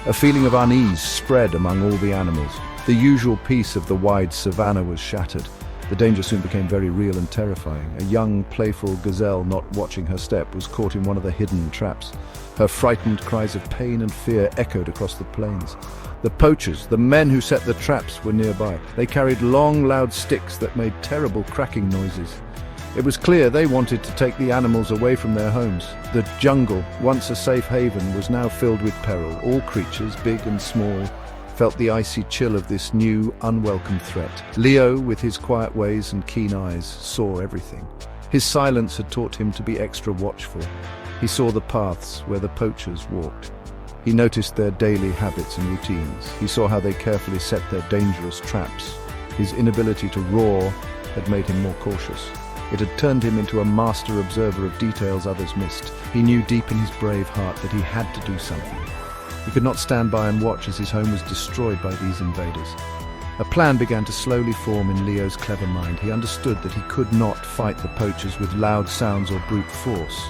A feeling of unease spread among all the animals. The usual peace of the wide savanna was shattered. The danger soon became very real and terrifying. A young, playful gazelle, not watching her step, was caught in one of the hidden traps. Her frightened cries of pain and fear echoed across the plains. The poachers, the men who set the traps, were nearby. They carried long, loud sticks that made terrible cracking noises. It was clear they wanted to take the animals away from their homes. The jungle, once a safe haven, was now filled with peril. All creatures, big and small, felt the icy chill of this new, unwelcome threat. Leo, with his quiet ways and keen eyes, saw everything. His silence had taught him to be extra watchful. He saw the paths where the poachers walked. He noticed their daily habits and routines. He saw how they carefully set their dangerous traps. His inability to roar had made him more cautious. It had turned him into a master observer of details others missed. He knew deep in his brave heart that he had to do something. He could not stand by and watch as his home was destroyed by these invaders. A plan began to slowly form in Leo's clever mind. He understood that he could not fight the poachers with loud sounds or brute force.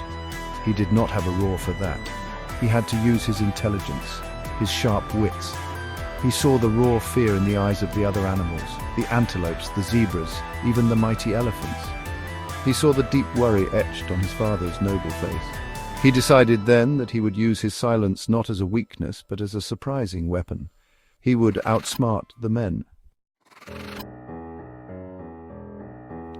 He did not have a roar for that. He had to use his intelligence, his sharp wits. He saw the raw fear in the eyes of the other animals, the antelopes, the zebras, even the mighty elephants. He saw the deep worry etched on his father's noble face. He decided then that he would use his silence not as a weakness, but as a surprising weapon. He would outsmart the men.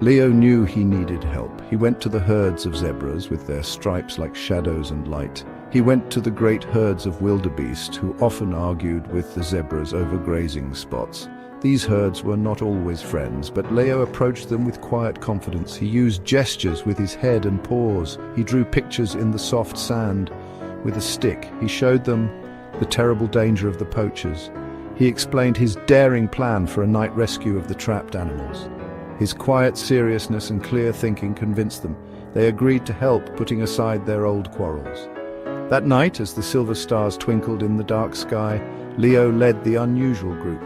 Leo knew he needed help. He went to the herds of zebras with their stripes like shadows and light. He went to the great herds of wildebeest who often argued with the zebras over grazing spots. These herds were not always friends, but Leo approached them with quiet confidence. He used gestures with his head and paws. He drew pictures in the soft sand with a stick. He showed them the terrible danger of the poachers. He explained his daring plan for a night rescue of the trapped animals. His quiet seriousness and clear thinking convinced them. They agreed to help, putting aside their old quarrels. That night, as the silver stars twinkled in the dark sky, Leo led the unusual group.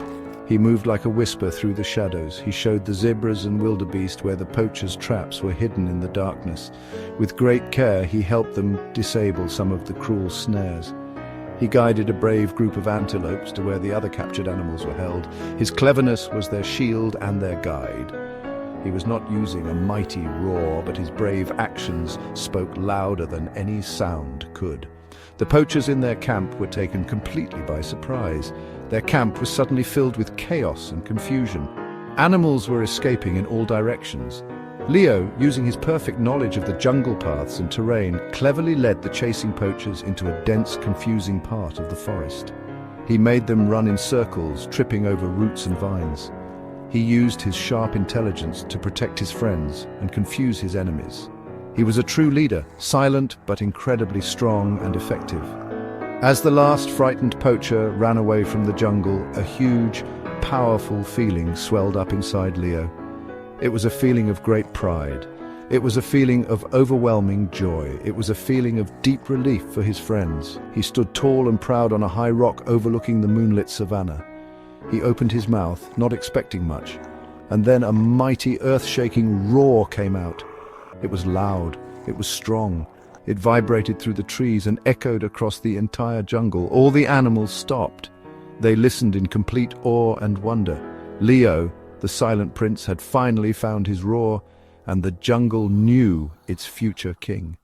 He moved like a whisper through the shadows. He showed the zebras and wildebeest where the poachers' traps were hidden in the darkness. With great care, he helped them disable some of the cruel snares. He guided a brave group of antelopes to where the other captured animals were held. His cleverness was their shield and their guide. He was not using a mighty roar, but his brave actions spoke louder than any sound could. The poachers in their camp were taken completely by surprise. Their camp was suddenly filled with chaos and confusion. Animals were escaping in all directions. Leo, using his perfect knowledge of the jungle paths and terrain, cleverly led the chasing poachers into a dense, confusing part of the forest. He made them run in circles, tripping over roots and vines. He used his sharp intelligence to protect his friends and confuse his enemies. He was a true leader, silent but incredibly strong and effective. As the last frightened poacher ran away from the jungle, a huge, powerful feeling swelled up inside Leo. It was a feeling of great pride. It was a feeling of overwhelming joy. It was a feeling of deep relief for his friends. He stood tall and proud on a high rock overlooking the moonlit savanna. He opened his mouth, not expecting much, and then a mighty, earth-shaking roar came out. It was loud, it was strong. It vibrated through the trees and echoed across the entire jungle. All the animals stopped. They listened in complete awe and wonder. Leo, the silent prince, had finally found his roar, and the jungle knew its future king.